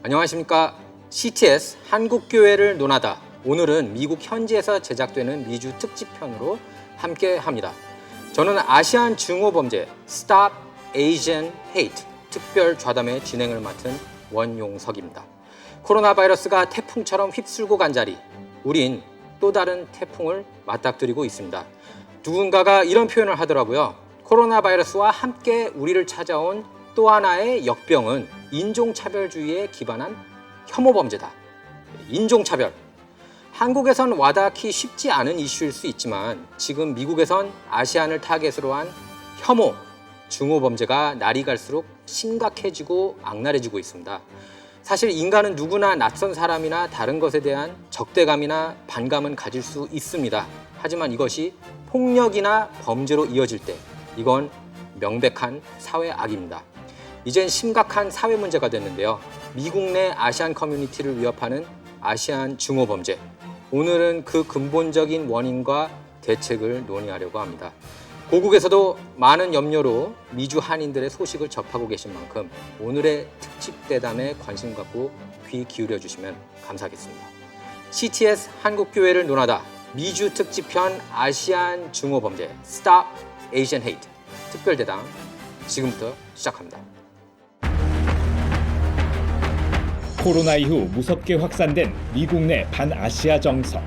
안녕하십니까. CTS 한국교회를 논하다. 오늘은 미국 현지에서 제작되는 미주 특집편으로 함께합니다. 저는 아시안 증오범죄 Stop Asian Hate 특별 좌담회 진행을 맡은 원용석입니다. 코로나 바이러스가 태풍처럼 휩쓸고 간 자리, 우린 또 다른 태풍을 맞닥뜨리고 있습니다. 누군가가 이런 표현을 하더라고요. 코로나 바이러스와 함께 우리를 찾아온 또 하나의 역병은 인종차별주의에 기반한 혐오범죄다. 인종차별. 한국에선 와닿기 쉽지 않은 이슈일 수 있지만 지금 미국에선 아시안을 타겟으로 한 혐오, 증오범죄가 날이 갈수록 심각해지고 악랄해지고 있습니다. 사실 인간은 누구나 낯선 사람이나 다른 것에 대한 적대감이나 반감은 가질 수 있습니다. 하지만 이것이 폭력이나 범죄로 이어질 때 이건 명백한 사회 악입니다. 이젠 심각한 사회 문제가 됐는데요. 미국 내 아시안 커뮤니티를 위협하는 아시안 증오범죄. 오늘은 그 근본적인 원인과 대책을 논의하려고 합니다. 고국에서도 많은 염려로 미주 한인들의 소식을 접하고 계신 만큼 오늘의 특집 대담에 관심 갖고 귀 기울여 주시면 감사하겠습니다. CTS 한국교회를 논하다 미주 특집편 아시안 증오범죄 Stop Asian Hate 특별대담 지금부터 시작합니다. 코로나 이후 무섭게 확산된 미국 내 반아시아 정서.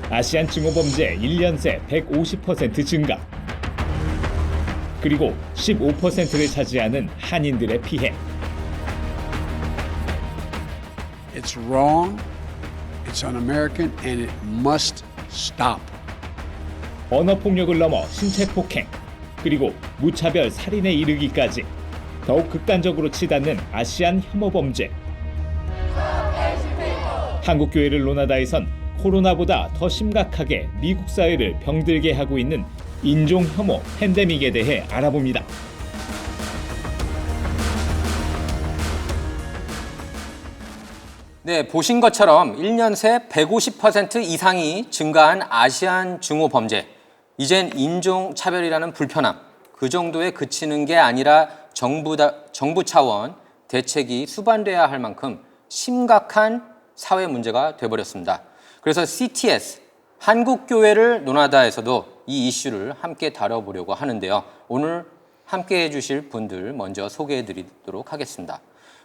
아시안 증오범죄 1년 새 150% 증가. 그리고 15%를 차지하는 한인들의 피해. It's wrong, it's un-American, and it must stop. 언어 폭력을 넘어 신체 폭행, 그리고 무차별 살인에 이르기까지 더욱 극단적으로 치닫는 아시안 혐오 범죄. 한국교회를 논하다에선 코로나보다 더 심각하게 미국 사회를 병들게 하고 있는 인종 혐오 팬데믹에 대해 알아봅니다. 네, 보신 것처럼 1년 새 150% 이상이 증가한 아시안 증오 범죄. 이젠 인종차별이라는 불편함, 그 정도에 그치는 게 아니라 정부 차원 대책이 수반돼야 할 만큼 심각한 사회 문제가 돼버렸습니다. 그래서 CTS, 한국교회를 논하다에서도 이 이슈를 함께 다뤄보려고 하는데요. 오늘 함께 해주실 분들 먼저 소개해드리도록 하겠습니다.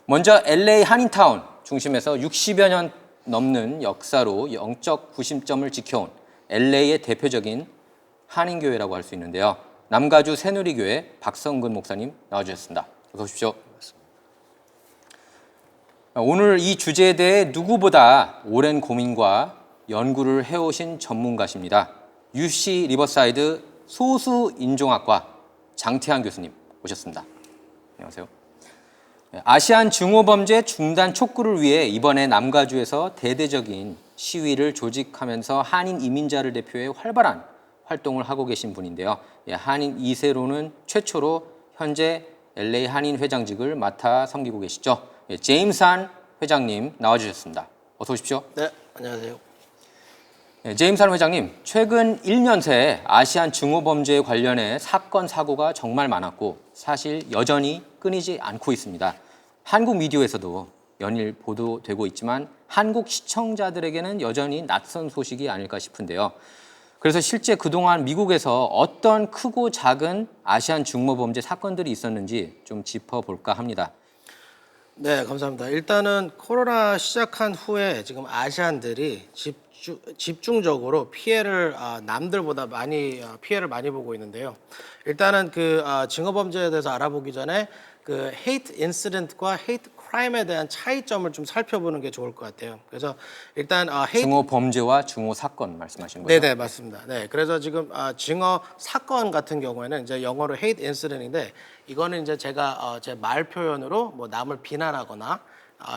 먼저 LA 한인타운 중심에서 60여 년 넘는 역사로 영적 구심점을 지켜온 LA의 대표적인 한인교회라고 할 수 있는데요. 남가주 새누리교회 박성근 목사님 나와주셨습니다. 어서 오십시오. 오늘 이 주제에 대해 누구보다 오랜 고민과 연구를 해오신 전문가십니다. UC 리버사이드 소수인종학과 장태환 교수님 오셨습니다. 안녕하세요. 아시안 증오범죄 중단 촉구를 위해 이번에 남가주에서 대대적인 시위를 조직하면서 한인 이민자를 대표해 활발한 활동을 하고 계신 분인데요. 한인 2세로는 최초로 현재 LA 한인 회장직을 맡아 섬기고 계시죠. 제임스 한 회장님 나와주셨습니다. 어서 오십시오. 네, 안녕하세요. 제임스 한 회장님, 최근 1년 새 아시안 증오범죄에 관련해 사건, 사고가 정말 많았고 사실 여전히 끊이지 않고 있습니다. 한국 미디어에서도 연일 보도되고 있지만 한국 시청자들에게는 여전히 낯선 소식이 아닐까 싶은데요. 그래서 실제 그동안 미국에서 어떤 크고 작은 아시안 증오범죄 사건들이 있었는지 좀 짚어볼까 합니다. 네, 감사합니다. 일단은 코로나 시작한 후에 지금 아시안들이 집중적으로 피해를 남들보다 많이 피해를 많이 보고 있는데요. 일단은 그 증오범죄에 대해서 알아보기 전에 그 헤이트 인시던트와 헤이트 크라임에 대한 차이점을 좀 살펴보는 게 좋을 것 같아요. 그래서 일단 증오 범죄와 증오 사건 말씀하시는 거죠? 네네, 맞습니다. 네, 그래서 지금 증오 사건 같은 경우에는 이제 영어로 hate incident인데 이거는 이제 제가 제 말 표현으로 뭐 남을 비난하거나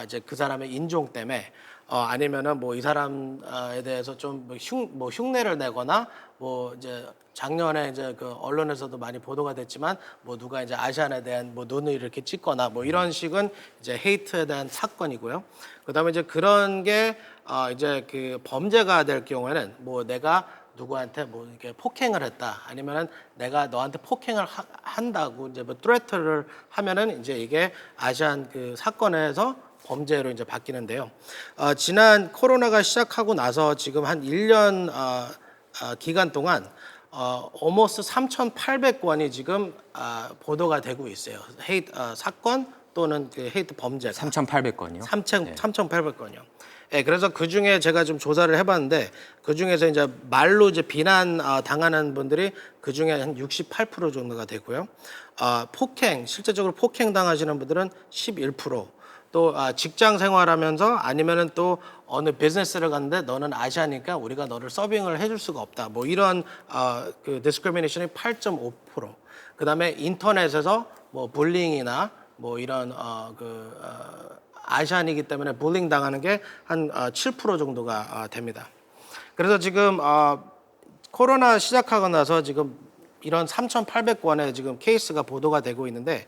이제 그 사람의 인종 때문에 아니면은 뭐 이 사람에 대해서 좀 흉내를 내거나 뭐 이제 작년에 이제 그 언론에서도 많이 보도가 됐지만 뭐 누가 이제 아시안에 대한 뭐 눈을 이렇게 찍거나 뭐 이런 식은 이제 헤이트에 대한 사건이고요. 그다음에 이제 그런 게 이제 그 범죄가 될 경우에는 뭐 내가 누구한테 뭐 이렇게 폭행을 했다 아니면은 내가 너한테 폭행을 한다고 이제 뭐 threat를 하면은 이제 이게 아시안 그 사건에서 범죄로 이제 바뀌는데요. 지난 코로나가 시작하고 나서 지금 한 1년 기간 동안 almost 3,800건이 지금 보도가 되고 있어요. 헤이트 사건 또는 그 헤이트 범죄가 3,800건이요? 3,800건이요. 예, 그래서 그 중에 제가 좀 조사를 해봤는데 그 중에서 이제 말로 이제 비난 당하는 분들이 그 중에 한 68% 정도가 되고요. 폭행 실제적으로 폭행 당하시는 분들은 11%. 또 직장 생활하면서 아니면은 또 어느 비즈니스를 갔는데 너는 아시아니까 우리가 너를 서빙을 해줄 수가 없다. 뭐 이런 그 디스크리미네이션이 8.5%. 그다음에 인터넷에서 뭐 불링이나 뭐 이런 아시안이기 때문에 불링 당하는 게 한 7% 정도가 됩니다. 그래서 지금 코로나 시작하고 나서 지금 이런 3,800건의 지금 케이스가 보도가 되고 있는데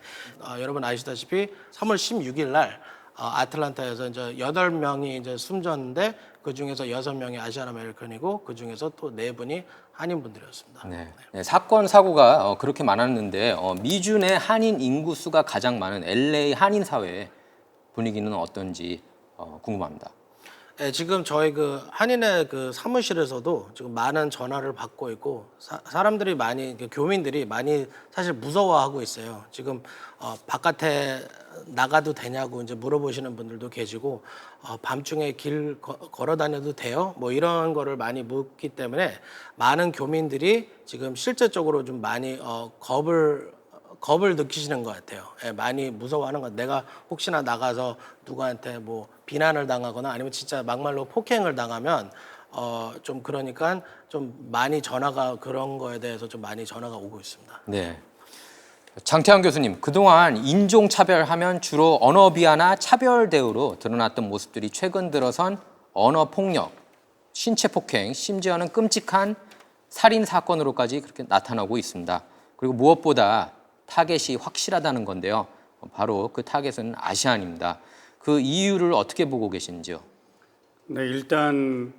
여러분 아시다시피 3월 16일 날 아틀란타에서 이제 8명이 이제 숨졌는데 그 중에서 6명이 아시안 아메리칸이고 그 중에서 또 4분이 한인 분들이었습니다. 네. 네, 사건 사고가 그렇게 많았는데 미주 내 한인 인구 수가 가장 많은 LA 한인 사회 분위기는 어떤지 궁금합니다. 네, 지금 저희 그 한인의 그 사무실에서도 지금 많은 전화를 받고 있고 사람들이 많이 교민들이 많이 사실 무서워하고 있어요. 지금 바깥에 나가도 되냐고 이제 물어보시는 분들도 계시고 밤중에 길 걸어 다녀도 돼요? 뭐 이런 거를 많이 묻기 때문에 많은 교민들이 지금 실제적으로 좀 많이 겁을 느끼시는 것 같아요. 예, 많이 무서워하는 것 같아요. 내가 혹시나 나가서 누구한테 뭐 비난을 당하거나 아니면 진짜 막말로 폭행을 당하면 좀 그러니까 좀 많이 전화가 그런 거에 대해서 좀 많이 전화가 오고 있습니다. 네. 장태환 교수님, 그동안 인종차별하면 주로 언어 비하나 차별 대우로 드러났던 모습들이 최근 들어선 언어 폭력, 신체 폭행, 심지어는 끔찍한 살인 사건으로까지 그렇게 나타나고 있습니다. 그리고 무엇보다 타겟이 확실하다는 건데요. 바로 그 타겟은 아시안입니다. 그 이유를 어떻게 보고 계신지요? 네, 일단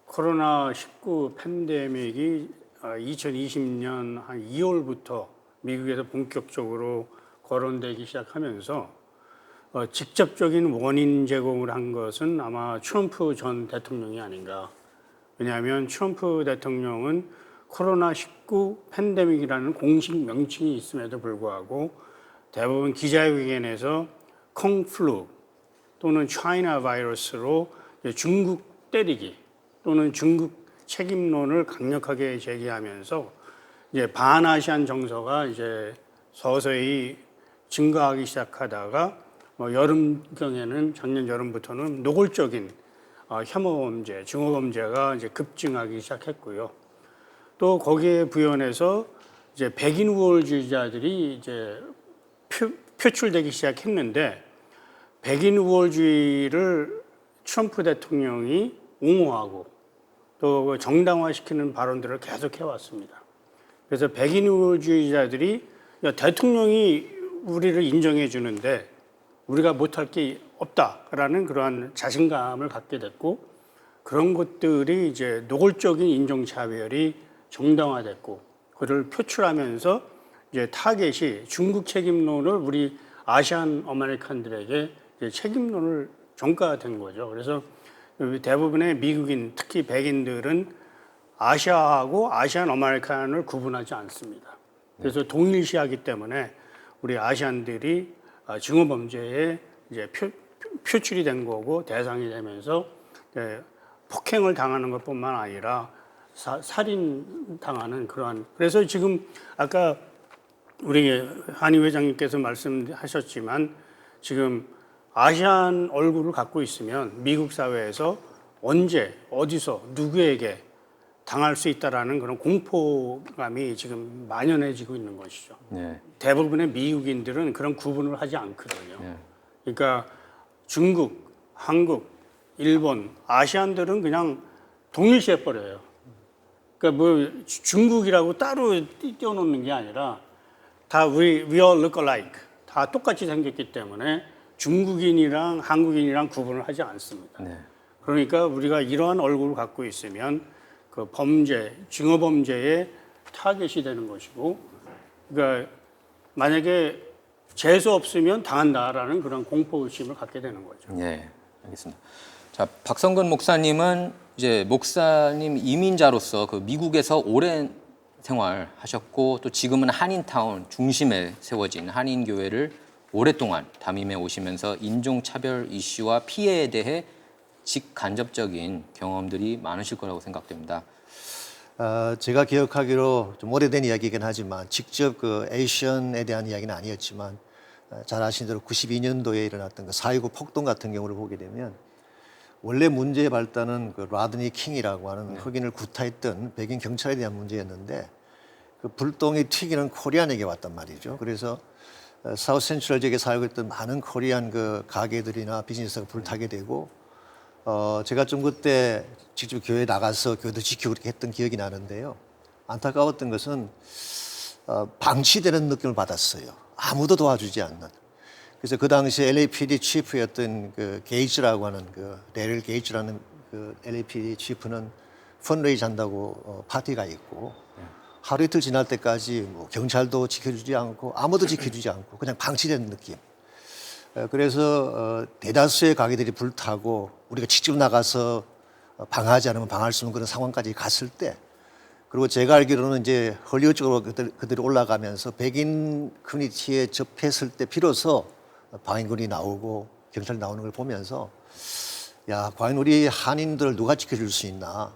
코로나19 팬데믹이 2020년 한 2월부터 미국에서 본격적으로 거론되기 시작하면서 직접적인 원인 제공을 한 것은 아마 트럼프 전 대통령이 아닌가. 왜냐하면 트럼프 대통령은 코로나19 팬데믹이라는 공식 명칭이 있음에도 불구하고 대부분 기자회견에서 콩플루 또는 차이나 바이러스로 중국 때리기 또는 중국 책임론을 강력하게 제기하면서 이제 반아시안 정서가 이제 서서히 증가하기 시작하다가 뭐 여름경에는 작년 여름부터는 노골적인 혐오 범죄, 증오 범죄가 이제 급증하기 시작했고요. 또 거기에 부연해서 이제 백인 우월주의자들이 이제 표출되기 시작했는데 백인 우월주의를 트럼프 대통령이 옹호하고 또 정당화시키는 발언들을 계속 해왔습니다. 그래서 백인 우월주의자들이 대통령이 우리를 인정해 주는데 우리가 못할 게 없다라는 그러한 자신감을 갖게 됐고 그런 것들이 이제 노골적인 인종차별이 정당화됐고 그를 표출하면서 이제 타겟이 중국 책임론을 우리 아시안 아메리칸들에게 책임론을 전가된 거죠. 그래서 대부분의 미국인, 특히 백인들은 아시아하고 아시안 아메리칸을 구분하지 않습니다. 그래서 동일시하기 때문에 우리 아시안들이 증오 범죄에 이제 표출이 된 거고 대상이 되면서 폭행을 당하는 것뿐만 아니라 살인 당하는 그러한. 그래서 지금 아까 우리 한희 회장님께서 말씀하셨지만 지금 아시안 얼굴을 갖고 있으면 미국 사회에서 언제 어디서 누구에게 당할 수 있다라는 그런 공포감이 지금 만연해지고 있는 것이죠. 네. 대부분의 미국인들은 그런 구분을 하지 않거든요. 네. 그러니까 중국, 한국, 일본, 아시안들은 그냥 동일시해 버려요. 그러니까 뭐 중국이라고 따로 띄워놓는 게 아니라 다 we all look alike. 다 똑같이 생겼기 때문에 중국인이랑 한국인이랑 구분을 하지 않습니다. 네. 그러니까 우리가 이러한 얼굴을 갖고 있으면 그 범죄, 증오 범죄의 타겟이 되는 것이고, 그러니까 만약에 재수 없으면 당한다라는 그런 공포 의식을 갖게 되는 거죠. 예, 알겠습니다. 자, 박성근 목사님은 이제 목사님 이민자로서 그 미국에서 오랜 생활하셨고 또 지금은 한인타운 중심에 세워진 한인교회를 오랫동안 담임해 오시면서 인종차별 이슈와 피해에 대해 직간접적인 경험들이 많으실 거라고 생각됩니다. 제가 기억하기로 좀 오래된 이야기이긴 하지만 직접 그 에이션에 대한 이야기는 아니었지만 잘 아시는 대로 92년도에 일어났던 그 4.29 폭동 같은 경우를 보게 되면 원래 문제의 발단은 그 라드니 킹이라고 하는 흑인을 구타했던 백인 경찰에 대한 문제였는데 그 불똥이 튀기는 코리안에게 왔단 말이죠. 그래서 사우스 센트럴 지역에 살고 있던 많은 코리안 그 가게들이나 비즈니스가 불타게 되고 제가 좀 그때 직접 교회에 나가서 교회도 지키고 그렇게 했던 기억이 나는데요. 안타까웠던 것은 방치되는 느낌을 받았어요. 아무도 도와주지 않는. 그래서 그 당시 LAPD 치프였던 그 게이츠라고 하는 그 레릴 게이츠라는 그 LAPD 치프는 펀레이즈 한다고 파티가 있고 하루 이틀 지날 때까지 뭐 경찰도 지켜주지 않고 아무도 지켜주지 않고 그냥 방치된 느낌. 그래서 대다수의 가게들이 불타고 우리가 직접 나가서 방어하지 않으면 방어할 수 없는 그런 상황까지 갔을 때 그리고 제가 알기로는 이제 헐리우드 쪽으로 그들이 올라가면서 백인 커뮤니티에 접했을 때 비로소 방위군이 나오고 경찰이 나오는 걸 보면서 야, 과연 우리 한인들을 누가 지켜줄 수 있나?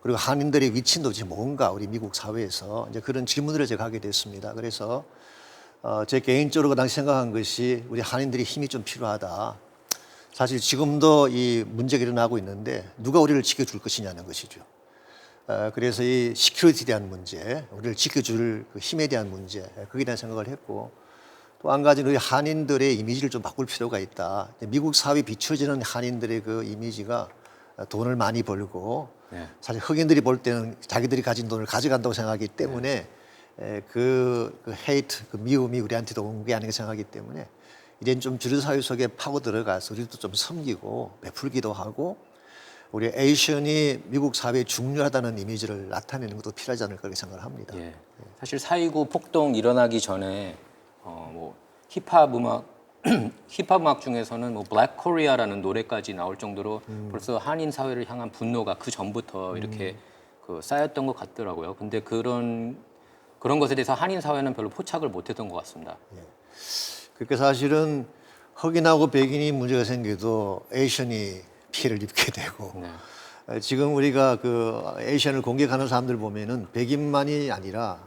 그리고 한인들의 위치는 도대체 뭔가 우리 미국 사회에서 이제 그런 질문들을 제가 하게 됐습니다. 그래서 제 개인적으로 그 당시 생각한 것이 우리 한인들이 힘이 좀 필요하다. 사실 지금도 이 문제가 일어나고 있는데 누가 우리를 지켜줄 것이냐는 것이죠. 그래서 이 시큐리티에 대한 문제, 우리를 지켜줄 그 힘에 대한 문제, 거기에 대한 생각을 했고 또 한 가지는 우리 한인들의 이미지를 좀 바꿀 필요가 있다. 미국 사회에 비춰지는 한인들의 그 이미지가 돈을 많이 벌고 사실 흑인들이 볼 때는 자기들이 가진 돈을 가져간다고 생각하기 때문에 그 헤이트, 그 미움이 우리한테도 온 게 아닌가 생각하기 때문에 이젠 좀 주류 사회 속에 파고 들어가서 우리도 좀 섬기고 베풀기도 하고 우리 에이션이 미국 사회에 중요하다는 이미지를 나타내는 것도 필요하지 않을까 그렇게 생각을 합니다. 예. 사실 4.29 폭동 일어나기 전에 뭐 힙합 음악 중에서는 뭐 블랙 코리아라는 노래까지 나올 정도로 벌써 한인 사회를 향한 분노가 그 전부터 이렇게 그 쌓였던 것 같더라고요. 근데 그런 것에 대해서 한인 사회는 별로 포착을 못했던 것 같습니다. 그러니까 사실은 흑인하고 백인이 문제가 생겨도 에이션이 피해를 입게 되고 지금 우리가 그 에이션을 공격하는 사람들 보면은 백인만이 아니라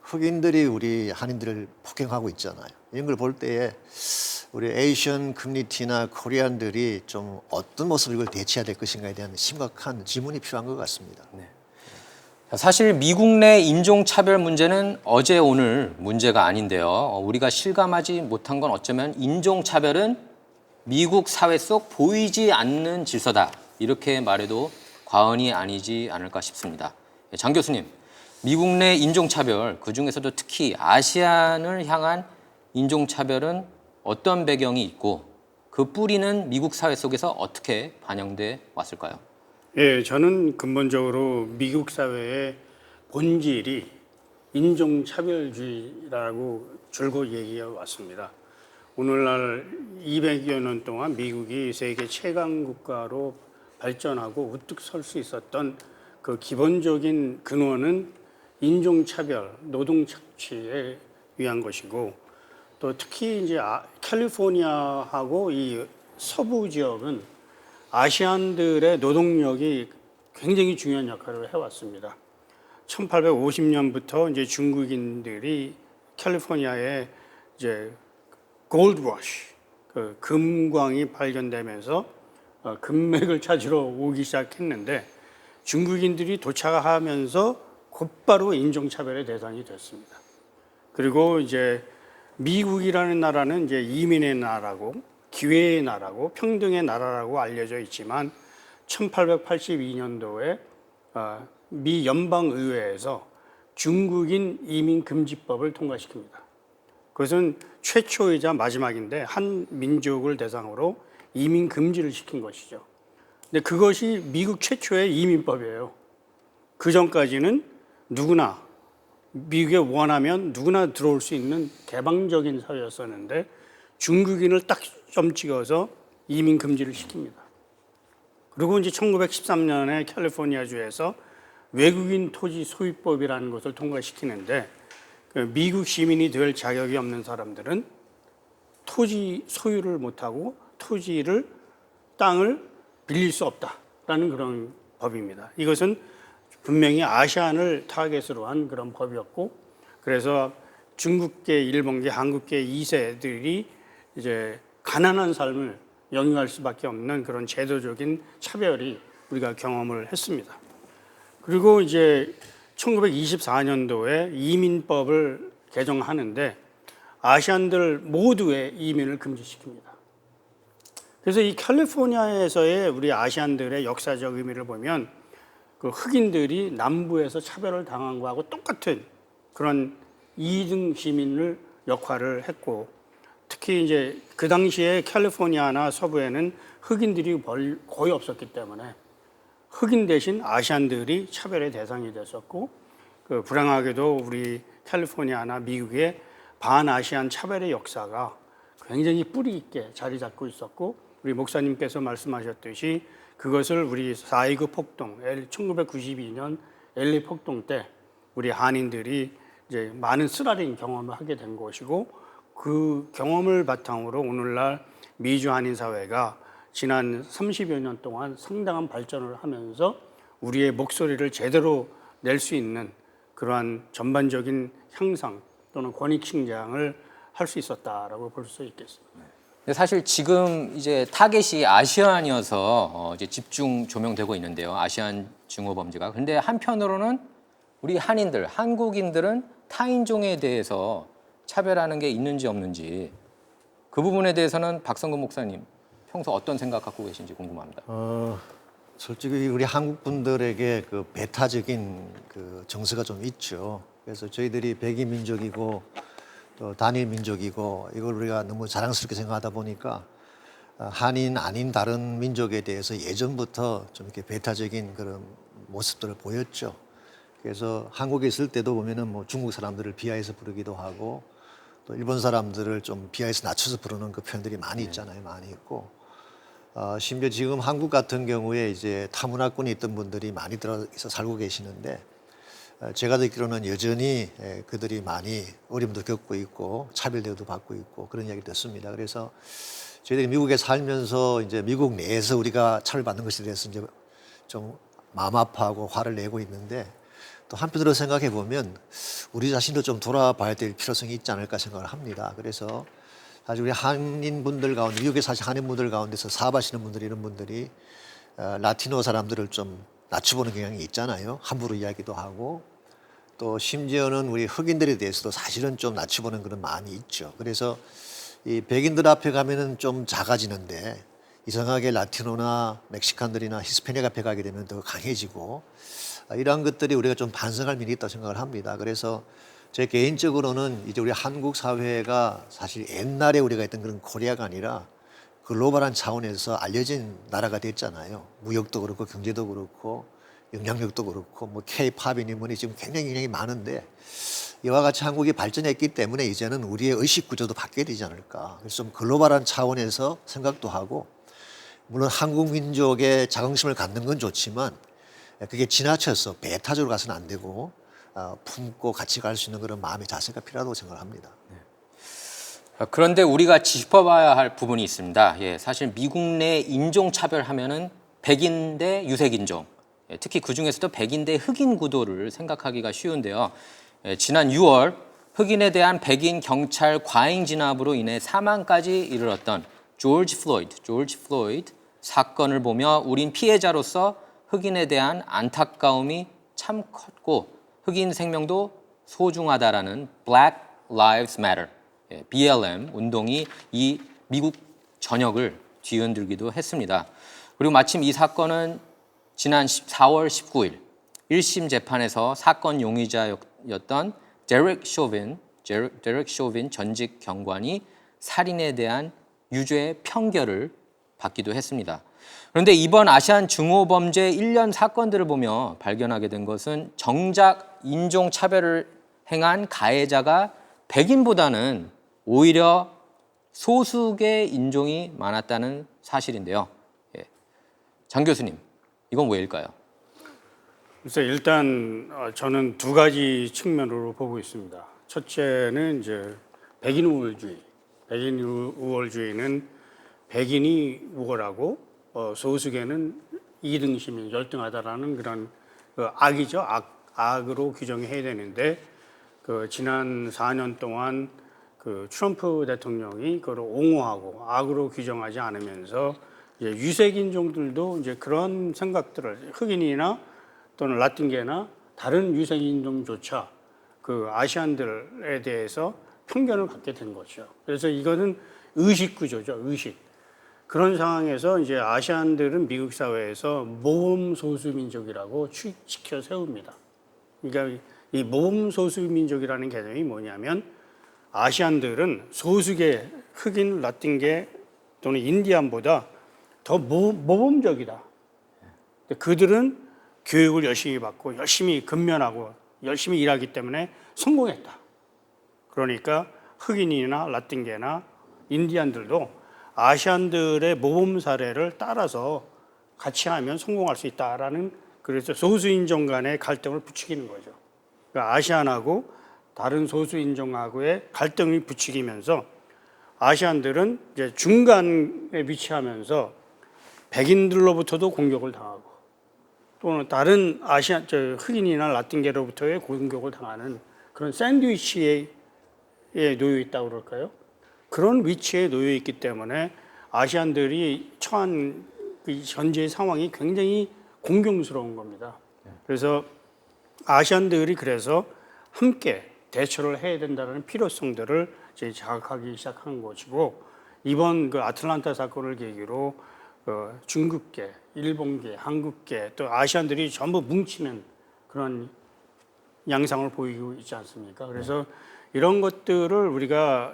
흑인들이 우리 한인들을 폭행하고 있잖아요. 이런 걸 볼 때에 우리 에이션 커뮤니티나 코리안들이 좀 어떤 모습으로 이걸 대처해야 될 것인가에 대한 심각한 질문이 필요한 것 같습니다. 사실 미국 내 인종차별 문제는 어제 오늘 문제가 아닌데요. 우리가 실감하지 못한 건 어쩌면 인종차별은 미국 사회 속 보이지 않는 질서다. 이렇게 말해도 과언이 아니지 않을까 싶습니다. 장 교수님, 미국 내 인종차별, 그중에서도 특히 아시안을 향한 인종차별은 어떤 배경이 있고 그 뿌리는 미국 사회 속에서 어떻게 반영돼 왔을까요? 예, 저는 근본적으로 미국 사회의 본질이 인종차별주의라고 줄곧 얘기해 왔습니다. 오늘날 200여 년 동안 미국이 세계 최강 국가로 발전하고 우뚝 설 수 있었던 그 기본적인 근원은 인종차별, 노동착취에 위한 것이고 또 특히 이제 캘리포니아하고 이 서부 지역은 아시안들의 노동력이 굉장히 중요한 역할을 해왔습니다. 1850년부터 이제 중국인들이 캘리포니아에 이제 골드 러쉬, 그 금광이 발견되면서 금맥을 찾으러 오기 시작했는데 중국인들이 도착하면서 곧바로 인종차별의 대상이 됐습니다. 그리고 이제 미국이라는 나라는 이제 이민의 나라고 기회의 나라고 평등의 나라라고 알려져 있지만 1882년도에 미 연방의회에서 중국인 이민 금지법을 통과시킵니다. 그것은 최초이자 마지막인데 한 민족을 대상으로 이민 금지를 시킨 것이죠. 근데 그것이 미국 최초의 이민법이에요. 그 전까지는 누구나 미국에 원하면 누구나 들어올 수 있는 개방적인 사회였었는데 중국인을 딱 점 찍어서 이민 금지를 시킵니다. 그리고 이제 1913년에 캘리포니아주에서 외국인 토지 소유법이라는 것을 통과시키는데 미국 시민이 될 자격이 없는 사람들은 토지 소유를 못하고 땅을 빌릴 수 없다라는 그런 법입니다. 이것은 분명히 아시안을 타겟으로 한 그런 법이었고, 그래서 중국계, 일본계, 한국계 2세들이 이제 가난한 삶을 영위할 수밖에 없는 그런 제도적인 차별이 우리가 경험을 했습니다. 그리고 이제 1924년도에 이민법을 개정하는데 아시안들 모두의 이민을 금지시킵니다. 그래서 이 캘리포니아에서의 우리 아시안들의 역사적 의미를 보면 그 흑인들이 남부에서 차별을 당한 거하고 똑같은 그런 2등 시민을 역할을 했고, 특히 이제 그 당시에 캘리포니아나 서부에는 흑인들이 거의 없었기 때문에 흑인 대신 아시안들이 차별의 대상이 됐었고, 그 불행하게도 우리 캘리포니아나 미국의 반아시안 차별의 역사가 굉장히 뿌리 있게 자리 잡고 있었고, 우리 목사님께서 말씀하셨듯이 그것을 우리 4.29 폭동, 1992년 LA 폭동 때 우리 한인들이 이제 많은 쓰라린 경험을 하게 된 것이고, 그 경험을 바탕으로 오늘날 미주 한인 사회가 지난 30여 년 동안 상당한 발전을 하면서 우리의 목소리를 제대로 낼 수 있는 그러한 전반적인 향상 또는 권익 신장을 할 수 있었다라고 볼 수 있겠습니다. 근데 사실 지금 이제 타겟이 아시안이어서 이제 집중 조명되고 있는데요. 아시안 증오 범죄가. 근데 한편으로는 우리 한인들, 한국인들은 타인종에 대해서 차별하는 게 있는지 없는지 그 부분에 대해서는 박성근 목사님 평소 어떤 생각 갖고 계신지 궁금합니다. 솔직히 우리 한국 분들에게 그 배타적인 그 정서가 좀 있죠. 그래서 저희들이 백인 민족이고 또 단일 민족이고 이걸 우리가 너무 자랑스럽게 생각하다 보니까 한인 아닌 다른 민족에 대해서 예전부터 좀 이렇게 배타적인 그런 모습들을 보였죠. 그래서 한국에 있을 때도 보면은 뭐 중국 사람들을 비하해서 부르기도 하고 또 일본 사람들을 좀 비하해서 낮춰서 부르는 그 표현들이 많이 있잖아요. 많이 있고 심지어 지금 한국 같은 경우에 이제 타문화권에 있던 분들이 많이 들어서 살고 계시는데 제가 듣기로는 여전히 그들이 많이 어려움도 겪고 있고 차별대우도 받고 있고 그런 이야기를 듣습니다. 그래서 저희들이 미국에 살면서 이제 미국 내에서 우리가 차별받는 것에 대해서 이제 좀 마음 아파하고 화를 내고 있는데 또 한편으로 생각해 보면 우리 자신도 좀 돌아봐야 될 필요성이 있지 않을까 생각을 합니다. 그래서 사실 우리 한인분들 가운데, 미국에 사실 한인분들 가운데서 사업하시는 분들이 이런 분들이 라티노 사람들을 좀 낮춰보는 경향이 있잖아요. 함부로 이야기도 하고 또 심지어는 우리 흑인들에 대해서도 사실은 좀 낮춰보는 그런 마음이 있죠. 그래서 이 백인들 앞에 가면은 좀 작아지는데 이상하게 라티노나 멕시칸들이나 히스패닉 앞에 가게 되면 더 강해지고 이러한 것들이 우리가 좀 반성할 일이 있다고 생각을 합니다. 그래서 제 개인적으로는 이제 우리 한국 사회가 사실 옛날에 우리가 했던 그런 코리아가 아니라 글로벌한 차원에서 알려진 나라가 됐잖아요. 무역도 그렇고 경제도 그렇고 영향력도 그렇고 뭐 K-팝이니 뭐니 지금 굉장히 많은데 이와 같이 한국이 발전했기 때문에 이제는 우리의 의식 구조도 바뀌어야 되지 않을까. 그래서 좀 글로벌한 차원에서 생각도 하고 물론 한국 민족의 자긍심을 갖는 건 좋지만 그게 지나쳐서 배타적으로 가서는 안 되고 품고 같이 갈 수 있는 그런 마음의 자세가 필요하다고 생각을 합니다. 그런데 우리가 짚어봐야 할 부분이 있습니다. 예, 사실 미국 내 인종차별하면은 백인 대 유색인종, 특히 그 중에서도 백인 대 흑인 구도를 생각하기가 쉬운데요. 지난 6월 흑인에 대한 백인 경찰 과잉 진압으로 인해 사망까지 이르렀던 조지 플로이드 사건을 보며 우린 피해자로서 흑인에 대한 안타까움이 참 컸고 흑인 생명도 소중하다라는 Black Lives Matter, BLM 운동이 이 미국 전역을 뒤흔들기도 했습니다. 그리고 마침 이 사건은 지난 4월 19일 1심 재판에서 사건 용의자였던 데렉 쇼빈 전직 경관이 살인에 대한 유죄 판결을 받기도 했습니다. 그런데 이번 아시안 증오범죄 1년 사건들을 보며 발견하게 된 것은 정작 인종차별을 행한 가해자가 백인보다는 오히려 소수의 인종이 많았다는 사실인데요. 예. 장 교수님, 이건 왜일까요? 그래서 일단 저는 두 가지 측면으로 보고 있습니다. 첫째는 이제 백인 우월주의. 백인 우월주의는 백인이 우월하고 소수계는 이등심이 열등하다라는 그런 악이죠. 악으로 규정해야 되는데 지난 4년 동안 트럼프 대통령이 그걸 옹호하고 악으로 규정하지 않으면서 이제 유색인종들도 이제 그런 생각들을 흑인이나 또는 라틴계나 다른 유색인종조차 아시안들에 대해서 편견을 갖게 된 거죠. 그래서 이거는 의식 구조죠, 의식. 그런 상황에서 이제 아시안들은 미국 사회에서 모범 소수민족이라고 취직시켜 세웁니다. 그러니까 이 모범 소수민족이라는 개념이 뭐냐면 아시안들은 소수계 흑인, 라틴계 또는 인디안보다 더 모범적이다. 그들은 교육을 열심히 받고 열심히 근면하고 열심히 일하기 때문에 성공했다. 그러니까 흑인이나 라틴계나 인디안들도 아시안들의 모범 사례를 따라서 같이 하면 성공할 수 있다라는, 그래서 소수인종 간의 갈등을 부추기는 거죠. 그러니까 아시안하고 다른 소수인종하고의 갈등이 부추기면서 아시안들은 이제 중간에 위치하면서 백인들로부터도 공격을 당하고 또는 다른 흑인이나 라틴계로부터의 공격을 당하는 그런 샌드위치에 놓여 있다고 그럴까요? 그런 위치에 놓여 있기 때문에 아시안들이 처한 현재의 상황이 굉장히 공경스러운 겁니다. 그래서 아시안들이 그래서 함께 대처를 해야 된다는 필요성들을 이제 자각하기 시작한 것이고, 이번 아틀란타 사건을 계기로 중국계, 일본계, 한국계 또 아시안들이 전부 뭉치는 그런 양상을 보이고 있지 않습니까? 그래서 이런 것들을 우리가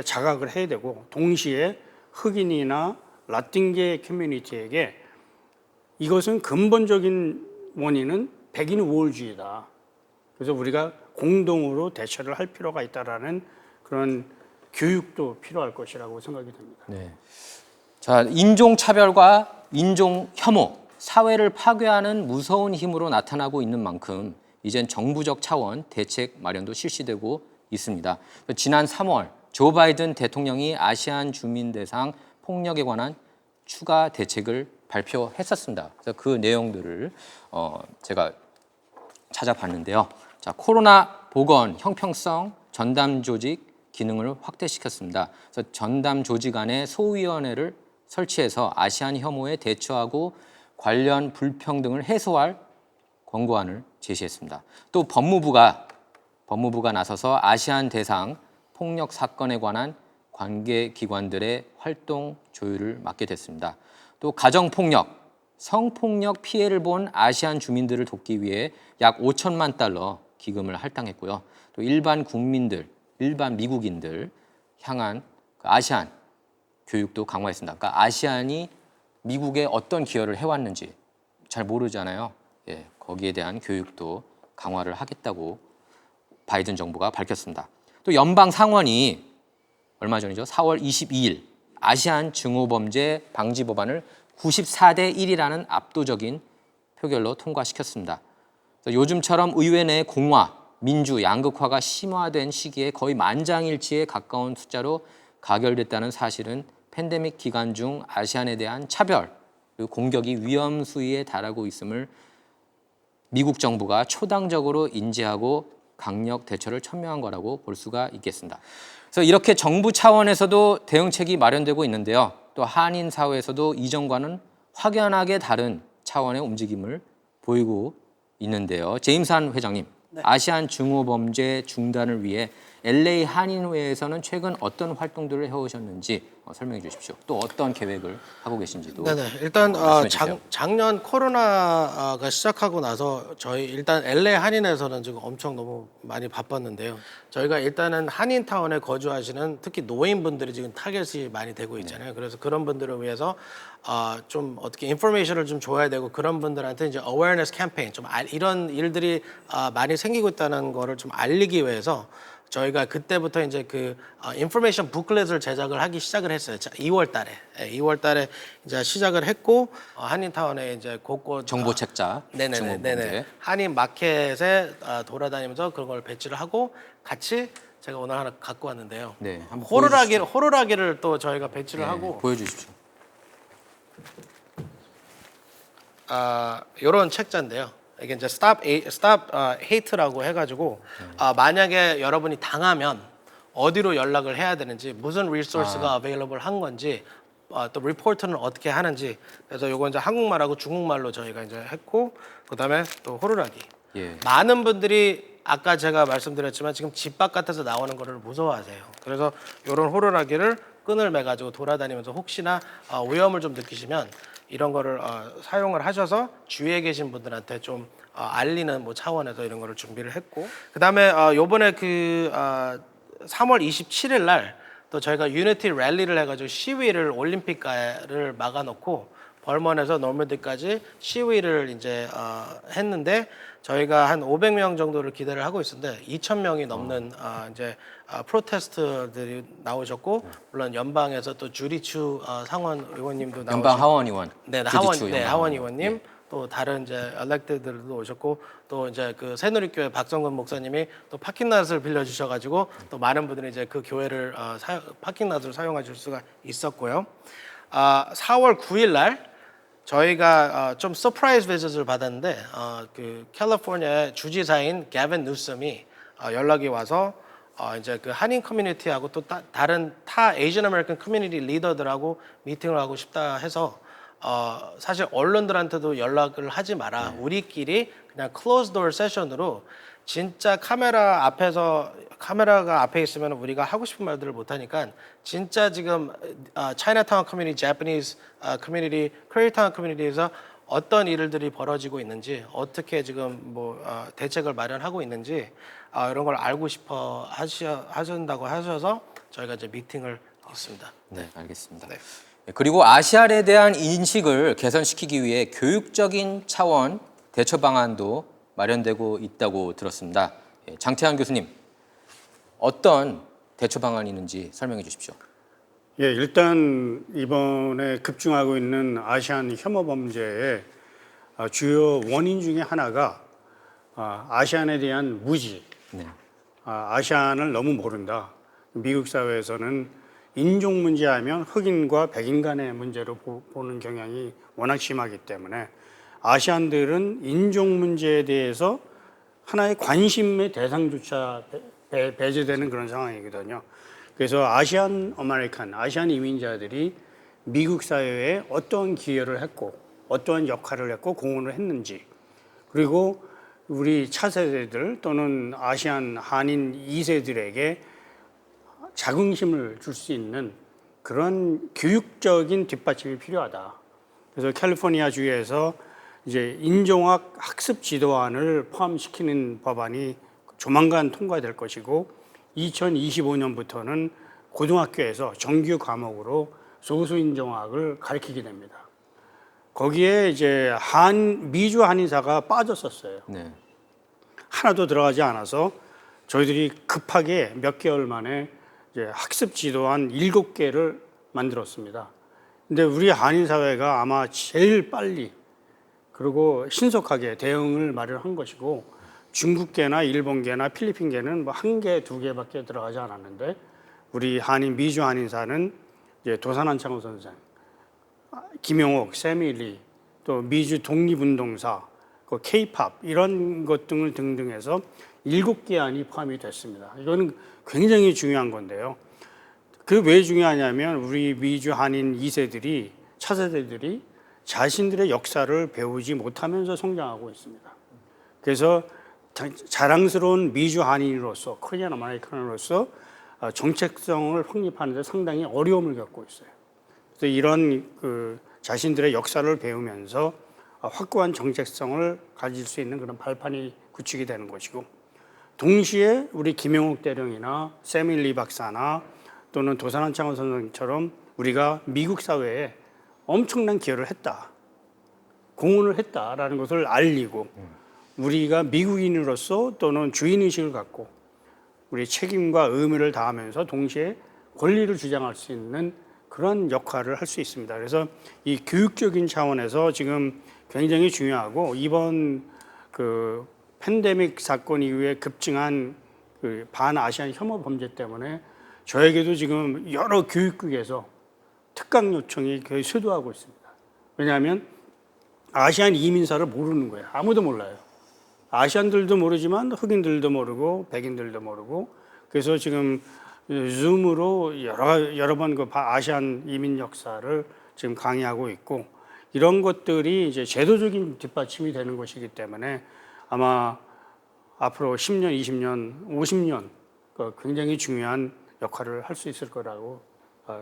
자각을 해야 되고, 동시에 흑인이나 라틴계 커뮤니티에게 이것은 근본적인 원인은 백인 우월주의다. 그래서 우리가 공동으로 대처를 할 필요가 있다라는 그런 교육도 필요할 것이라고 생각이 됩니다. 네. 자, 인종차별과 인종 혐오, 사회를 파괴하는 무서운 힘으로 나타나고 있는 만큼 이젠 정부적 차원 대책 마련도 실시되고 있습니다. 지난 3월 조 바이든 대통령이 아시안 주민 대상 폭력에 관한 추가 대책을 발표했었습니다. 그래서 그 내용들을 제가 찾아봤는데요. 자, 코로나 보건 형평성 전담 조직 기능을 확대시켰습니다. 그래서 전담 조직 안에 소위원회를 설치해서 아시안 혐오에 대처하고 관련 불평등을 해소할 권고안을 제시했습니다. 또 법무부가 나서서 아시안 대상 폭력 사건에 관한 관계 기관들의 활동 조율을 맡게 됐습니다. 또 가정폭력, 성폭력 피해를 본 아시안 주민들을 돕기 위해 약 5천만 달러 기금을 할당했고요. 또 일반 국민들, 일반 미국인들 향한 아시안 교육도 강화했습니다. 그러니까 아시안이 미국에 어떤 기여를 해왔는지 잘 모르잖아요. 예, 거기에 대한 교육도 강화를 하겠다고 바이든 정부가 밝혔습니다. 또 연방 상원이 얼마 전이죠. 4월 22일 아시안 증오범죄 방지 법안을 94대 1이라는 압도적인 표결로 통과시켰습니다. 요즘처럼 의회 내 공화, 민주, 양극화가 심화된 시기에 거의 만장일치에 가까운 숫자로 가결됐다는 사실은 팬데믹 기간 중 아시안에 대한 차별, 그리고 공격이 위험 수위에 달하고 있음을 미국 정부가 초당적으로 인지하고 강력 대처를 촉명한 거라고 볼 수가 있겠습니다. 그래서 이렇게 정부 차원에서도 대응책이 마련되고 있는데요. 또 한인 사회에서도 이전과는 확연하게 다른 차원의 움직임을 보이고 있는데요. 제임스 한 회장님, 네. 아시안 증오범죄 중단을 위해 LA 한인회에서는 최근 어떤 활동들을 해오셨는지 설명해 주십시오. 또 어떤 계획을 하고 계신지도. 네네. 일단 말씀해 주세요. 작년 코로나가 시작하고 나서 저희 일단 LA 한인에서는 지금 엄청 너무 많이 바빴는데요. 저희가 일단은 한인타운에 거주하시는 특히 노인분들이 지금 타겟이 많이 되고 있잖아요. 그래서 그런 분들을 위해서 좀 어떻게 인포메이션을 좀 줘야 되고 그런 분들한테 이제 awareness 캠페인 좀 이런 일들이 많이 생기고 있다는 거를 좀 알리기 위해서 저희가 그때부터 이제 그 인포메이션 북클렛을 제작을 하기 시작을 했어요. 2월 달에. 2월 달에 이제 시작을 했고 한인타운에 이제 곳곳 정보 책자. 네네. 한인 마켓에 돌아다니면서 그런 걸 배치를 하고 같이 제가 오늘 하나 갖고 왔는데요. 네, 한번 호루라기를 또 저희가 배치를 하고 보여주십시오. 이런 책자인데요. 이게 이제 Stop Hate라고 해가지고 만약에 여러분이 당하면 어디로 연락을 해야 되는지 무슨 리소스가 available 한 건지 또 리포트는 어떻게 하는지 그래서 요거 이제 한국말하고 중국말로 저희가 이제 했고 그다음에 또 호루라기 예. 많은 분들이 아까 제가 말씀드렸지만 지금 집 바깥에서 나오는 거를 무서워하세요. 그래서 이런 호루라기를 끈을 매가지고 돌아다니면서 혹시나 위험을 좀 느끼시면 이런 거를 사용을 하셔서 주위에 계신 분들한테 좀 알리는 뭐 차원에서 이런 거를 준비를 했고 그다음에 요번에 그 3월 27일 날 또 저희가 유니티 랠리를 해가지고 시위를 올림픽가를 막아놓고 벌먼에서 노멀디까지 시위를 이제 했는데 저희가 한 500명 정도를 기대를 하고 있었는데 2,000명이 넘는 이제 프로테스트들이 나오셨고 물론 연방에서 또 주리추 상원 의원님도 나오셨고 연방 하원 의원. 네, 주디추 하원 의원님 또 다른 이제 엘렉트들도 오셨고 또 이제 그 새누리교회 박성근 목사님이 또 파킹랏을 빌려 주셔가지고 또 많은 분들이 이제 그 교회를 파킹랏을 사용하실 수가 있었고요. 4월 9일 날 저희가 좀 서프라이즈 비짓을 받았는데 그 캘리포니아의 주지사인 게빈 뉴섬이 연락이 와서 이제 그 한인 커뮤니티하고 또 다른 타 에이전 아메리칸 커뮤니티 리더들하고 미팅을 하고 싶다 해서 사실 언론들한테도 연락을 하지 마라. 우리끼리 그냥 클로즈 도어 세션으로 진짜 카메라가 앞에 있으면 우리가 하고 싶은 말들을 못 하니까 진짜 지금 차이나타운 커뮤니티, 자파니즈 커뮤니티, 코리아타운 커뮤니티에서 어떤 일들이 벌어지고 있는지 어떻게 지금 뭐 대책을 마련하고 있는지 이런 걸 알고 싶어 하신다고 하셔서 저희가 이제 미팅을 했습니다. 네, 알겠습니다. 네. 그리고 아시안에 대한 인식을 개선시키기 위해 교육적인 차원 대처 방안도 마련되고 있다고 들었습니다. 장태환 교수님, 어떤 대처 방안이 있는지 설명해 주십시오. 예, 일단 이번에 급증하고 있는 아시안 혐오 범죄의 주요 원인 중에 하나가 아시안에 대한 무지, 네. 아시안을 너무 모른다. 미국 사회에서는 인종 문제하면 흑인과 백인 간의 문제로 보는 경향이 워낙 심하기 때문에 아시안들은 인종 문제에 대해서 하나의 관심의 대상조차 배제되는 그런 상황이거든요. 그래서 아시안 아메리칸, 아시안 이민자들이 미국 사회에 어떠한 기여를 했고 어떠한 역할을 했고 공헌을 했는지 그리고 우리 차세대들 또는 아시안 한인 2세들에게 자긍심을 줄 수 있는 그런 교육적인 뒷받침이 필요하다. 그래서 캘리포니아 주에서 이제 인종학 학습 지도안을 포함시키는 법안이 조만간 통과될 것이고 2025년부터는 고등학교에서 정규 과목으로 소수인종학을 가르치게 됩니다. 거기에 이제 미주 한인사가 빠졌었어요. 네. 하나도 들어가지 않아서 저희들이 급하게 몇 개월 만에 이제 학습 지도안 7개를 만들었습니다. 근데 우리 한인 사회가 아마 제일 빨리 그리고 신속하게 대응을 마련한 것이고 중국계나 일본계나 필리핀계는 뭐 1개, 2개밖에 들어가지 않았는데 우리 한인 미주 한인사는 이제 도산한창호 선생, 김용옥, 세미리, 또 미주 독립운동사, 그 K-팝 이런 것 등을 등등해서 7개 안이 포함이 됐습니다. 이거는 굉장히 중요한 건데요. 그 왜 중요하냐면 우리 미주 한인 2세들이 차세대들이 자신들의 역사를 배우지 못하면서 성장하고 있습니다. 그래서 자랑스러운 미주 한인으로서 코리안 아메리칸으로서 정체성을 확립하는 데 상당히 어려움을 겪고 있어요. 그래서 이런 그 자신들의 역사를 배우면서 확고한 정체성을 가질 수 있는 그런 발판이 구축이 되는 것이고, 동시에 우리 김영욱 대령이나 세밀리 박사나 또는 도산한 창원 선생처럼 우리가 미국 사회에 엄청난 기여를 했다, 공헌을 했다라는 것을 알리고, 우리가 미국인으로서 또는 주인의식을 갖고 우리 책임과 의무를 다하면서 동시에 권리를 주장할 수 있는 그런 역할을 할 수 있습니다. 그래서 이 교육적인 차원에서 지금 굉장히 중요하고, 이번 그 팬데믹 사건 이후에 급증한 그 반아시안 혐오 범죄 때문에 저에게도 지금 여러 교육국에서 특강 요청이 거의 쇄도하고 있습니다. 왜냐하면 아시안 이민사를 모르는 거예요. 아무도 몰라요. 아시안들도 모르지만 흑인들도 모르고 백인들도 모르고, 그래서 지금 줌으로 여러 번 그 아시안 이민 역사를 지금 강의하고 있고, 이런 것들이 이제 제도적인 뒷받침이 되는 것이기 때문에 아마 앞으로 10년, 20년, 50년 굉장히 중요한 역할을 할 수 있을 거라고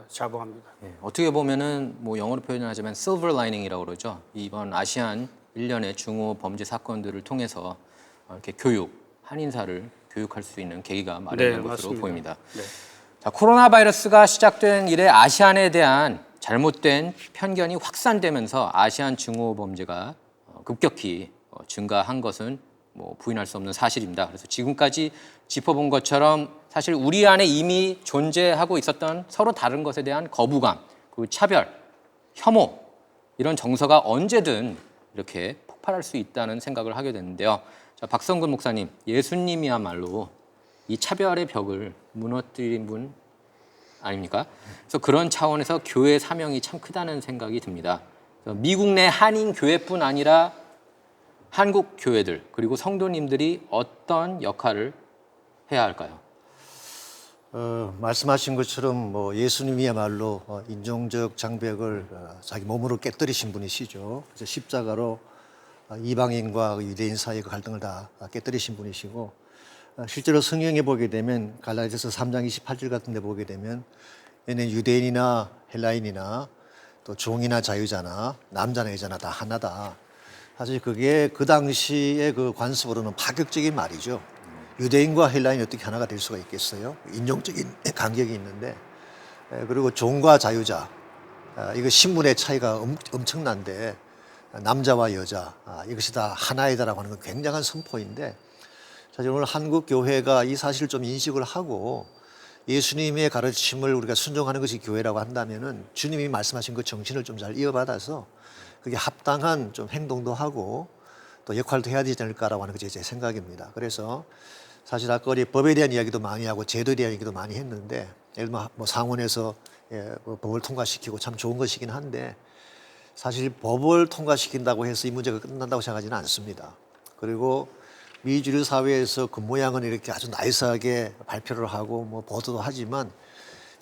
자부합니다. 예, 어떻게 보면은 뭐 영어로 표현하자면 silver lining이라고 그러죠. 이번 아시안 일련의 중호 범죄 사건들을 통해서 이렇게 한인사를 교육할 수 있는 계기가 마련된 것으로 맞습니다. 보입니다. 네. 자, 코로나 바이러스가 시작된 이래 아시안에 대한 잘못된 편견이 확산되면서 아시안 중호 범죄가 급격히 증가한 것은 뭐 부인할 수 없는 사실입니다. 그래서 지금까지 짚어본 것처럼 사실 우리 안에 이미 존재하고 있었던 서로 다른 것에 대한 거부감, 그 차별, 혐오, 이런 정서가 언제든 이렇게 폭발할 수 있다는 생각을 하게 되는데요. 자, 박성근 목사님, 예수님이야말로 이 차별의 벽을 무너뜨린 분 아닙니까? 그래서 그런 차원에서 교회 사명이 참 크다는 생각이 듭니다. 미국 내 한인 교회뿐 아니라 한국 교회들 그리고 성도님들이 어떤 역할을 해야 할까요? 말씀하신 것처럼 뭐 예수님이야말로 인종적 장벽을 자기 몸으로 깨뜨리신 분이시죠. 그래서 십자가로 이방인과 유대인 사이의 갈등을 다 깨뜨리신 분이시고, 실제로 성경에 보게 되면 갈라디아서 3장 28절 같은 데 보게 되면 얘는 유대인이나 헬라인이나 또 종이나 자유자나 남자나 여자나 다 하나다. 사실 그게 그 당시의 그 관습으로는 파격적인 말이죠. 유대인과 헬라인이 어떻게 하나가 될 수가 있겠어요? 인종적인 간격이 있는데, 그리고 종과 자유자, 이거 신분의 차이가 엄청난데 남자와 여자, 이것이 다 하나이다라고 하는 건 굉장한 선포인데, 사실 오늘 한국 교회가 이 사실을 좀 인식을 하고 예수님의 가르침을 우리가 순종하는 것이 교회라고 한다면은 주님이 말씀하신 그 정신을 좀 잘 이어받아서 그게 합당한 좀 행동도 하고 또 역할도 해야 되지 않을까라고 하는 것이 제 생각입니다. 그래서 사실 아까 우리 법에 대한 이야기도 많이 하고 제도에 대한 얘기도 많이 했는데, 예를 들면 뭐 상원에서 법을 통과시키고 참 좋은 것이긴 한데, 사실 법을 통과시킨다고 해서 이 문제가 끝난다고 생각하지는 않습니다. 그리고 미주류 사회에서 그 모양은 이렇게 아주 나이스하게 발표를 하고 뭐 보도도 하지만,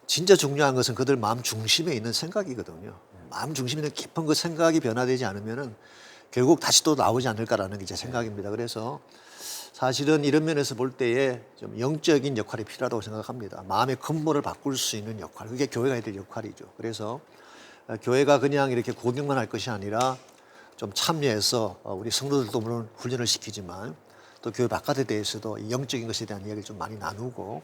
진짜 중요한 것은 그들 마음 중심에 있는 생각이거든요. 마음 중심에 있는 깊은 그 생각이 변화되지 않으면은 결국 다시 또 나오지 않을까라는 게 제 생각입니다. 그래서 사실은 이런 면에서 볼 때에 좀 영적인 역할이 필요하다고 생각합니다. 마음의 근본을 바꿀 수 있는 역할, 그게 교회가 해야 될 역할이죠. 그래서 교회가 그냥 이렇게 구경만 할 것이 아니라 좀 참여해서 우리 성도들도 물론 훈련을 시키지만 또 교회 바깥에 대해서도 영적인 것에 대한 이야기를 좀 많이 나누고,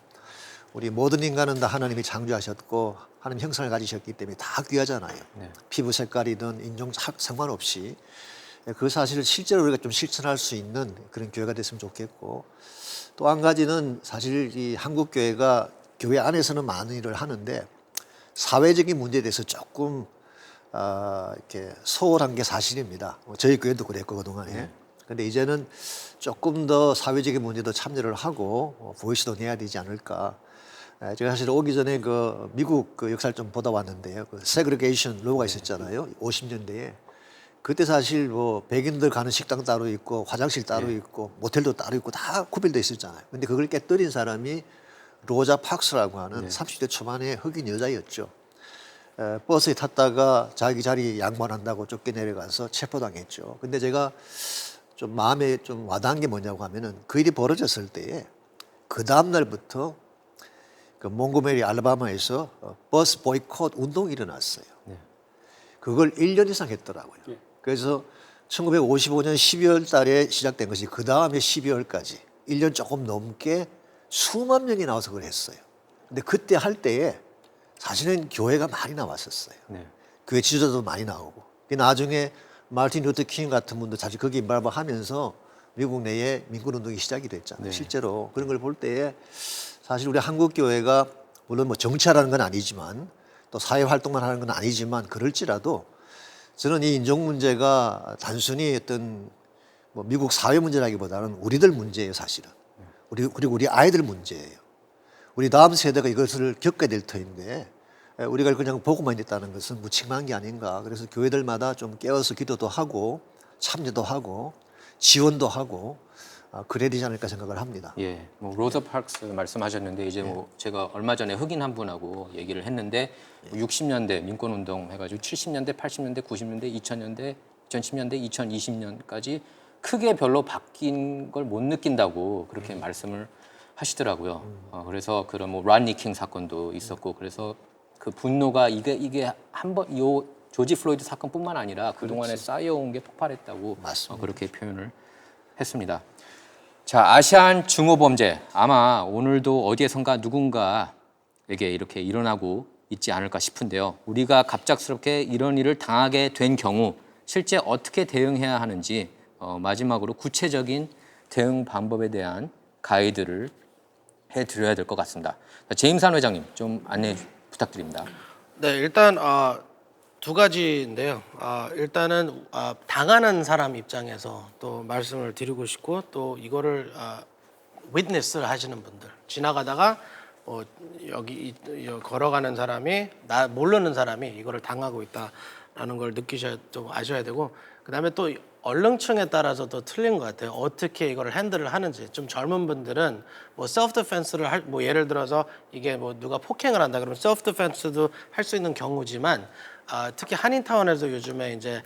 우리 모든 인간은 다 하나님이 창조하셨고 하나님 형상을 가지셨기 때문에 다 귀하잖아요. 네. 피부 색깔이든 인종 상관없이 그 사실을 실제로 우리가 좀 실천할 수 있는 그런 교회가 됐으면 좋겠고, 또 한 가지는 사실 이 한국 교회가 교회 안에서는 많은 일을 하는데 사회적인 문제에 대해서 조금 이렇게 소홀한 게 사실입니다. 저희 교회도 그랬고 그동안에. 근데 이제는 조금 더 사회적인 문제도 참여를 하고 보이스도 내야 되지 않을까. 제가 사실 오기 전에 그 미국 그 역사를 좀 보다 왔는데요. 그 세그리게이션 로가 있었잖아요. 50년대에. 그때 사실 뭐 백인들 가는 식당 따로 있고 화장실 따로 있고 모텔도 따로 있고 다 구별돼 있었잖아요. 근데 그걸 깨뜨린 사람이 로자 팍스라고 하는 30대 초반의 흑인 여자였죠. 버스에 탔다가 자기 자리 양보한다고 쫓겨 내려가서 체포당했죠. 근데 제가 좀 마음에 좀 와닿은 게 뭐냐고 하면은 그 일이 벌어졌을 때에 그 다음 날부터 그 몽고메리 알라바마에서 버스 보이콧 운동이 일어났어요. 그걸 1년 이상 했더라고요. 그래서 1955년 12월 달에 시작된 것이 그 다음에 12월까지 1년 조금 넘게 수만 명이 나와서 그걸 했어요. 근데 그때 할 때에 사실은 교회가 많이 나왔었어요. 교회 지도자도 많이 나오고. 나중에 마르틴 루터 킹 같은 분도 사실 거기에 인발하면서 미국 내에 민권운동이 시작이 됐잖아요. 실제로 그런 걸 볼 때에 사실 우리 한국 교회가 물론 뭐 정치하라는 건 아니지만 또 사회 활동만 하는 건 아니지만 그럴지라도 저는 이 인종 문제가 단순히 어떤 뭐 미국 사회 문제라기보다는 우리들 문제예요, 사실은. 그리고 우리 아이들 문제예요. 우리 다음 세대가 이것을 겪게 될 터인데 우리가 그냥 보고만 있다는 것은 무책임한 게 아닌가. 그래서 교회들마다 좀 깨어서 기도도 하고 참여도 하고 지원도 하고 그래야 되지 않을까 생각을 합니다. 예, 뭐 로저 파크스 말씀하셨는데 이제 뭐 제가 얼마 전에 흑인 한 분하고 얘기를 했는데 60년대 민권운동 해가지고 70년대, 80년대, 90년대, 2000년대, 2010년대, 2020년까지 크게 별로 바뀐 걸 못 느낀다고 그렇게 말씀을 하시더라고요. 그래서 그런 뭐 란니 킹 사건도 있었고 그래서 그 분노가 이게 요 조지 플로이드 사건뿐만 아니라 그 동안에 쌓여온 게 폭발했다고 그렇게 표현을 했습니다. 자, 아시안 증오 범죄 아마 오늘도 어디에선가 누군가에게 이렇게 일어나고 있지 않을까 싶은데요. 우리가 갑작스럽게 이런 일을 당하게 된 경우 실제 어떻게 대응해야 하는지 마지막으로 구체적인 대응 방법에 대한 가이드를 해드려야 될 것 같습니다. 자, 제임산 회장님 좀 안내 부탁드립니다. 네, 일단 두 가지인데요. 일단은 당하는 사람 입장에서 또 말씀을 드리고 싶고 또 이거를 witness를 하시는 분들 지나가다가 여기 걸어가는 사람이 나 모르는 사람이 이거를 당하고 있다라는 걸 느끼셔야 또 아셔야 되고 그다음에 또 얼렁층에 따라서 또 틀린 것 같아요. 어떻게 이거를 핸들을 하는지. 좀 젊은 분들은 뭐 셀프 디펜스를 뭐 예를 들어서 이게 뭐 누가 폭행을 한다 그러면 셀프 디펜스도 할 수 있는 경우지만 특히 한인타운에서 요즘에 이제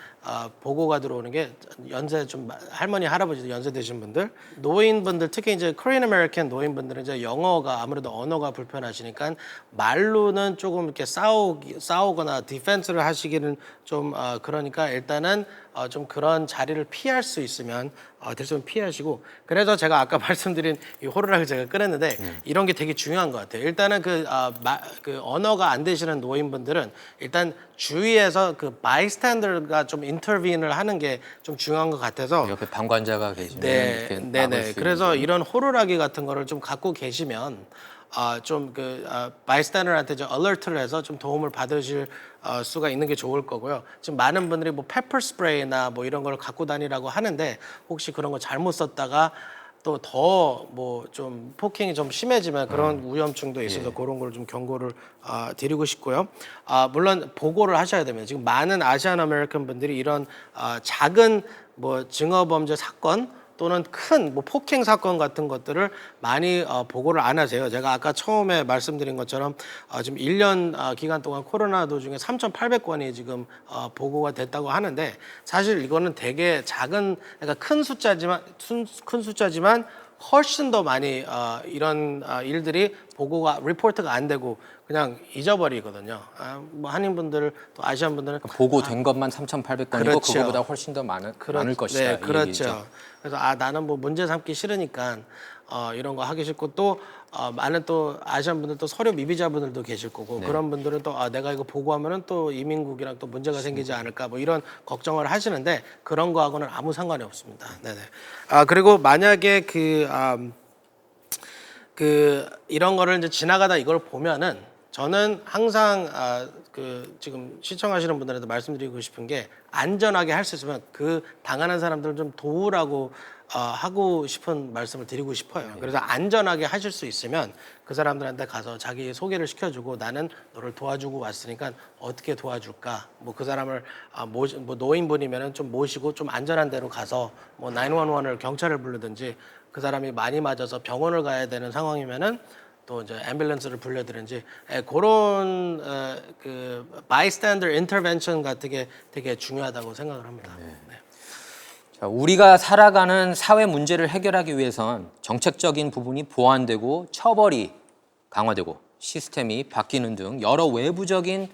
보고가 들어오는 게 연세 좀 할머니 할아버지도 연세 되신 분들 노인분들 특히 이제 코리안 아메리칸 노인분들은 이제 영어가 아무래도 언어가 불편하시니까 말로는 조금 이렇게 싸우거나 디펜스를 하시기는 좀 그러니까 일단은 좀 그런 자리를 피할 수 있으면 대충 피하시고 그래서 제가 아까 말씀드린 이 호루라기 제가 꺼냈는데 이런 게 되게 중요한 것 같아요. 일단은 그 언어가 안 되시는 노인분들은 일단 주위에서 그 바이스탠더가 좀 인터빈을 하는 게 좀 중요한 것 같아서 옆에 방관자가 계시면 이렇게 막을 네네. 수 그래서 있는. 이런 호루라기 같은 거를 좀 갖고 계시면 좀 바이스탠더한테 좀 얼러트를 해서 좀 도움을 받으실 수가 있는 게 좋을 거고요. 지금 많은 분들이 뭐 페퍼 스프레이나 뭐 이런 걸 갖고 다니라고 하는데 혹시 그런 거 잘못 썼다가 또 더 뭐 좀 폭행이 좀 심해지면 그런 위험층도 있어서 그런 걸 좀 경고를 드리고 싶고요. 물론 보고를 하셔야 됩니다. 지금 많은 아시안 아메리칸 분들이 이런 작은 뭐 증오 범죄 사건 또는 큰 뭐 폭행 사건 같은 것들을 많이 보고를 안 하세요. 제가 아까 처음에 말씀드린 것처럼 지금 1년 기간 동안 코로나 도중에 3,800건이 지금 보고가 됐다고 하는데 사실 이거는 되게 작은 그러니까 큰 숫자지만 훨씬 더 많이 이런 일들이 보고가 리포트가 안 되고 그냥 잊어버리거든요. 뭐 한인분들 또 아시안 분들은 보고된 것만 3,800건이고 그렇죠. 그거보다 훨씬 더 많을 것이다. 네, 이 그렇죠. 얘기죠. 그래서 나는 뭐 문제 삼기 싫으니까 이런 거 하기 싫고 또 많은 또 아시안 분들 또 서류 미비자분들도 계실 거고 그런 분들은 또 내가 이거 보고하면은 또 이민국이랑 또 문제가 생기지 않을까 뭐 이런 걱정을 하시는데 그런 거하고는 아무 상관이 없습니다. 네네. 그리고 만약에 이런 거를 이제 지나가다 이걸 보면은 저는 항상 지금 시청하시는 분들한테 말씀드리고 싶은 게 안전하게 할 수 있으면 그 당하는 사람들을 좀 도우라고 하고 싶은 말씀을 드리고 싶어요. 그래서 안전하게 하실 수 있으면 그 사람들한테 가서 자기 소개를 시켜주고 나는 너를 도와주고 왔으니까 어떻게 도와줄까? 뭐 그 사람을 뭐 노인분이면은 좀 모시고 좀 안전한 데로 가서 뭐 911을 경찰을 부르든지 그 사람이 많이 맞아서 병원을 가야 되는 상황이면은 또 이제 앰뷸런스를 불러드는지 그런 그 bystander intervention 같은 게 되게 중요하다고 생각을 합니다. 네. 자, 우리가 살아가는 사회 문제를 해결하기 위해선 정책적인 부분이 보완되고 처벌이 강화되고 시스템이 바뀌는 등 여러 외부적인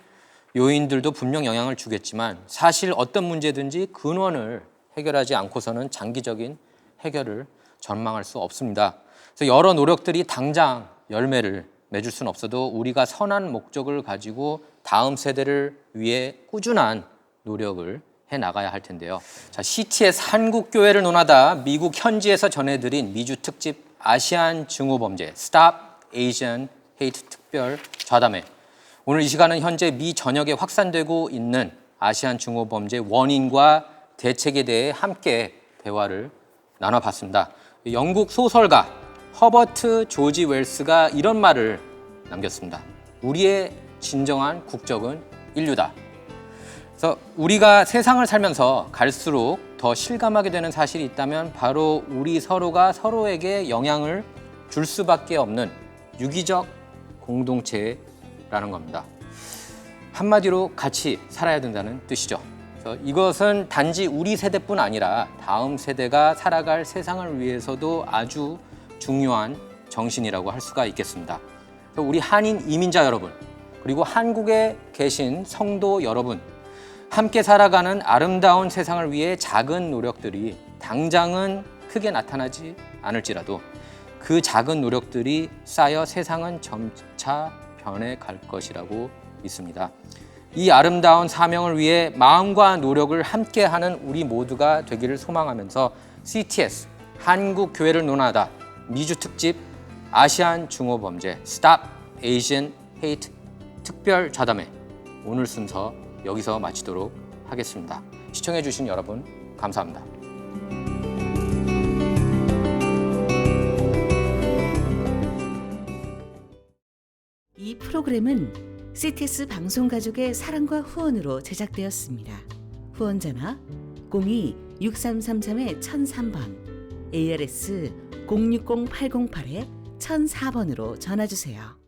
요인들도 분명 영향을 주겠지만 사실 어떤 문제든지 근원을 해결하지 않고서는 장기적인 해결을 전망할 수 없습니다. 그래서 여러 노력들이 당장 열매를 맺을 수는 없어도 우리가 선한 목적을 가지고 다음 세대를 위해 꾸준한 노력을 해 나가야 할 텐데요. 자, CTS 한국교회를 논하다 미국 현지에서 전해드린 미주 특집 아시안 증오범죄 Stop Asian Hate 특별 좌담회. 오늘 이 시간은 현재 미 전역에 확산되고 있는 아시안 증오범죄 원인과 대책에 대해 함께 대화를 나눠봤습니다. 영국 소설가 허버트 조지 웰스가 이런 말을 남겼습니다. 우리의 진정한 국적은 인류다. 그래서 우리가 세상을 살면서 갈수록 더 실감하게 되는 사실이 있다면 바로 우리 서로가 서로에게 영향을 줄 수밖에 없는 유기적 공동체라는 겁니다. 한마디로 같이 살아야 된다는 뜻이죠. 그래서 이것은 단지 우리 세대뿐 아니라 다음 세대가 살아갈 세상을 위해서도 아주 중요한 정신이라고 할 수가 있겠습니다. 우리 한인 이민자 여러분, 그리고 한국에 계신 성도 여러분, 함께 살아가는 아름다운 세상을 위해 작은 노력들이 당장은 크게 나타나지 않을지라도 그 작은 노력들이 쌓여 세상은 점차 변해갈 것이라고 믿습니다. 이 아름다운 사명을 위해 마음과 노력을 함께하는 우리 모두가 되기를 소망하면서 CTS 한국교회를 논하다 미주 특집 아시안 증오범죄 Stop Asian Hate 특별 좌담회 오늘 순서 여기서 마치도록 하겠습니다. 시청해 주신 여러분 감사합니다. 이 프로그램은 CTS 방송가족의 사랑과 후원으로 제작되었습니다. 후원 전화 02-6333-1003번, ARS 060-808-1004번으로 전화주세요.